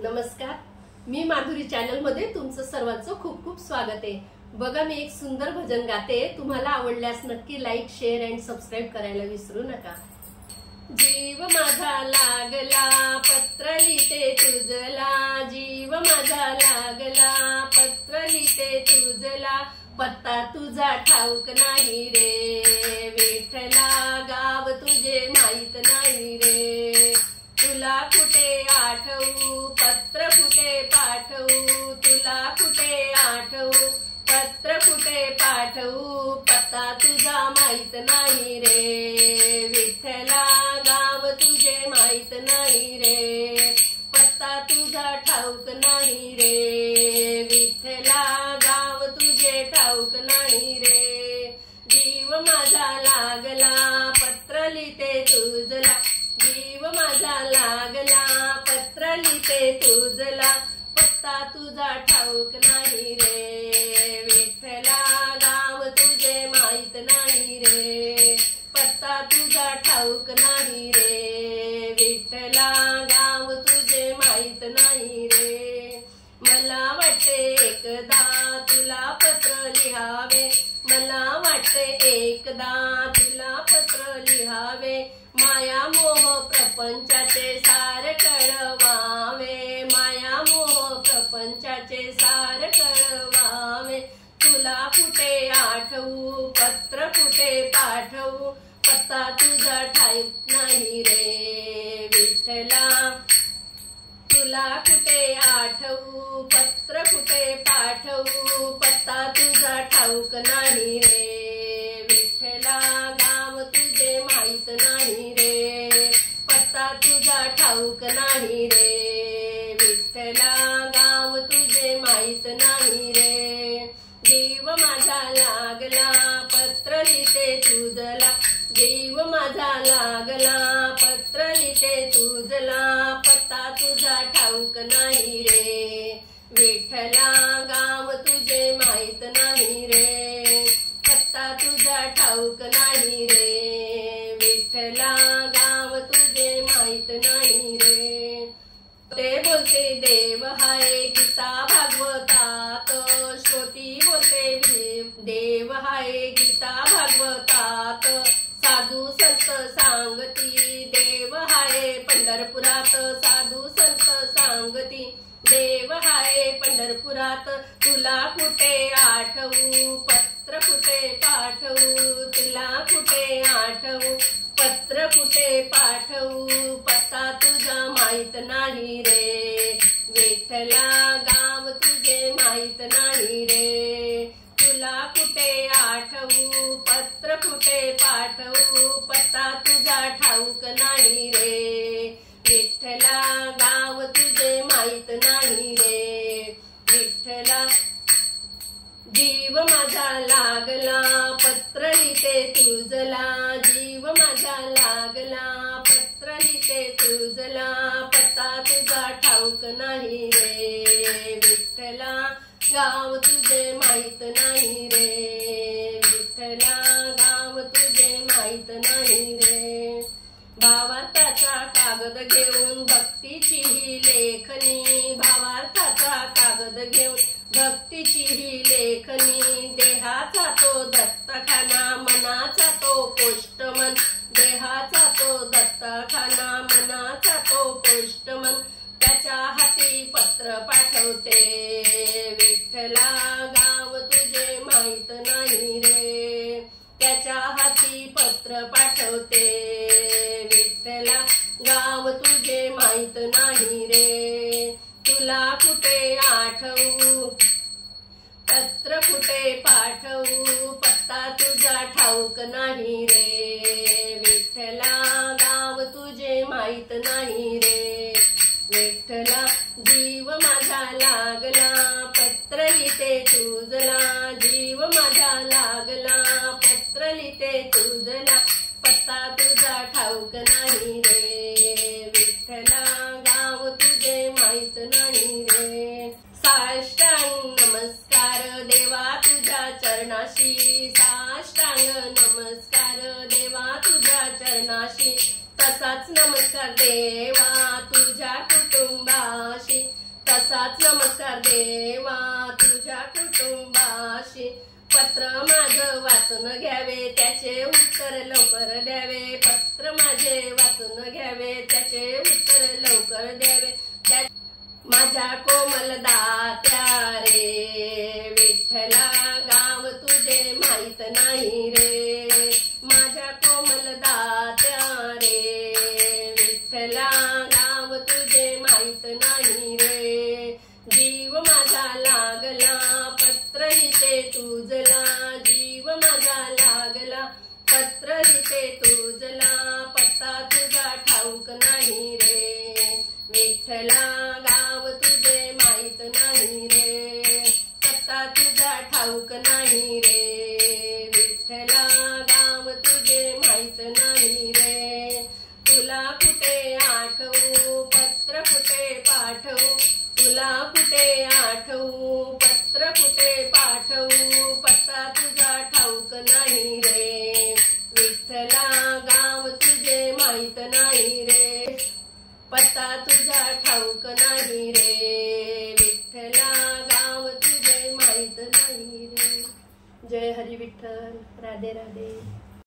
नमस्कार, मी माधुरी चॅनल मध्ये तुमचं सर्वांचं खूप खूप स्वागत आहे। बघा, मी एक सुंदर भजन गाते, तुम्हाला आवडल्यास नक्की लाईक, शेअर अँड सबस्क्राइब करायला विसरू नका। जीव माझा लागला पत्र लिहिते तुझला, जीव माझा लागला पत्र लिहिते तुझला, पत्ता तुझा ठाऊक नाही रे विठ्ठला, गाव तुझे माहित नाही रे, तुला कुठे आठवू पत्र कुठे पाठवू, तुला कुठे आठवू पत्र कुठे पाठवू, पत्ता तुझा माहित नाही रे विठ्ठला, गाव तुझे माहित नाही रे, पत्ता तुझा ठाऊक नाही रे विठ्ठला, गाव तुझे ठाऊक नाही रे। जीव माझा लागला पत्र लिहिते तुझला, जीव माझा लागला पत्र लिहिते तुझला, पत्ता तुझा ठाऊक नाही रे विठ्ठला, गाव तुझे माहित नाही रे, पत्ता तुझा ठाऊक नाही रे विठ्ठला, गाव तुझे माहित नाही रे। मला वाटते एकदा तुला पत्र लिहावे, मला वाटते एकदा तुला पत्र लिहावे, माया मोह प्रपंचाचे सार कळवावे, माया मोह प्रपंचाचे सार कळवावे, तुला कुठे आठवू पत्र कुठे पाठवू, पत्ता तुझा ठाऊक नाही रे विठ्ठला, तुला कुठे आठवू पत्र कुठे पाठवू, पत्ता तुझा ठाऊक नाही रे विठ्ठला, गाव तुझे माहित नाही रे, पत्ता तुझा ठाऊक नाही रे विठ्ठला, गाव तुझे माहित नाही रे। जीव माझा लागला पत्र लिहिते तुझला, जीव माझा लागला पत्र लिहिते तुझला, पत्ता तुझा ठाऊक नाही रे विठ्ठला, गाव तुझे माहित नाही रे, पत्ता तुझा ठाऊक नाही रे विठ्ठला, गाव तुझे माहित नाही रे। ते बोलते देव हाय गीता भागवतात, श्रोती बोलते देव हाय गीता भागवतात, साधू संत सांगती देव हाय पंढरपुरात, साधू संत सांगती देव हाय पंढरपुरात, तुला कुठे आठवू पत्र कुठे पाठवू, तुला कुठे आठवू पत्र कुठे पाठवू, पत्ता तुझा माहित नाही रे विठ्ठला, गाव तुझे माहित नाही रे, तुला कुठे आठवू पत्र कुठे पाठवू, पत्ता तुझा ठाऊक नाही रे विठ्ठला, गाव तुझे माहित नाही रे विठ्ठला। जीव माझा लागला पत्र लिहिते तुझला, जीव माझा लागला पत्र लिहिते तुझला, पत्ता तुझा ठाऊक नाही रे विठ्ठला, गाव तुझे माहित नाही रे विठ्ठला, गाव तुझे माहित नाही रे। भावार्थाचा कागद घेऊन भक्तीची ही लेखनी, भावार्थाचा कागद घेऊन भक्तीची ही लेखनी, देहाचा तो दत्तखाना मनाचा तो पोष्टमन, देहाचा तो दत्तखाना मनाचा तो पोष्टमन, त्याच्या हाती पत्र पाठवते विठ्ठला, गाव तुझे माहित नाही रे, त्याच्या हाती पत्र पाठवते विठ्ठला, गाव तुझे माहित नाही रे, तुला कुठे आठवू पत्र कुठे पाठवू, पत्ता तुझा ठाऊक नाही रे विठ्ठला, गाव तुझे माहित नाही रे विठ्ठला। जीव माझा लागला पत्र लिहिते तुझला, जीव माझा लागला पत्र लिहिते तुझला, पत्ता तुझा ठाऊक नाही रे विठ्ठला, गाव तुझे माहित नाही रे। साष्टांग नमस्कार देवा तुझ्या चरणाशी, साष्टांग नमस्कार देवा तुझ्या चरणाशी, तसाच नमस्कार देवा तुझ्या कुटुंबाशी, तसाच नमस्कार देवा तुझ्या कुटुंबाशी. पत्र माझं वाचून घ्यावे त्याचे उत्तर लवकर द्यावे. पत्र माझे वाचून घ्यावे त्याचे उत्तर लवकर द्यावे. माझ्या कोमल दात्या रे विठ्ठला गाव तुझे माहित नाही रे. माझ्या कोमल दात्या रे विठ्ठला गाव तुझे माहित नाही रे. जीव माझा लागला पत्र लिहिते तुझला. जीव माझा लागला पत्र लिहिते तुझला. पत्ता तुझा ठाऊक नाही रे विठ्ठला गाव तुझे माहित नाही रे. पत्ता तुझा ठाऊक नाही रे विठ्ठला गाव तुझे माहित नाही रे. तुला कुठे आठवू पत्र कुठे पाठवू. तुला कुठे आठवू पत्र कुठे पाठवू. पत्ता तुझा ठाऊक नाही रे विठ्ठला गाव तुझे माहित नाही रे. पत्ता तुझा ठाऊक नाही रे विठ्ठला गाव तुझे माहित नाही रे. जय हरी विठ्ठल. राधे राधे.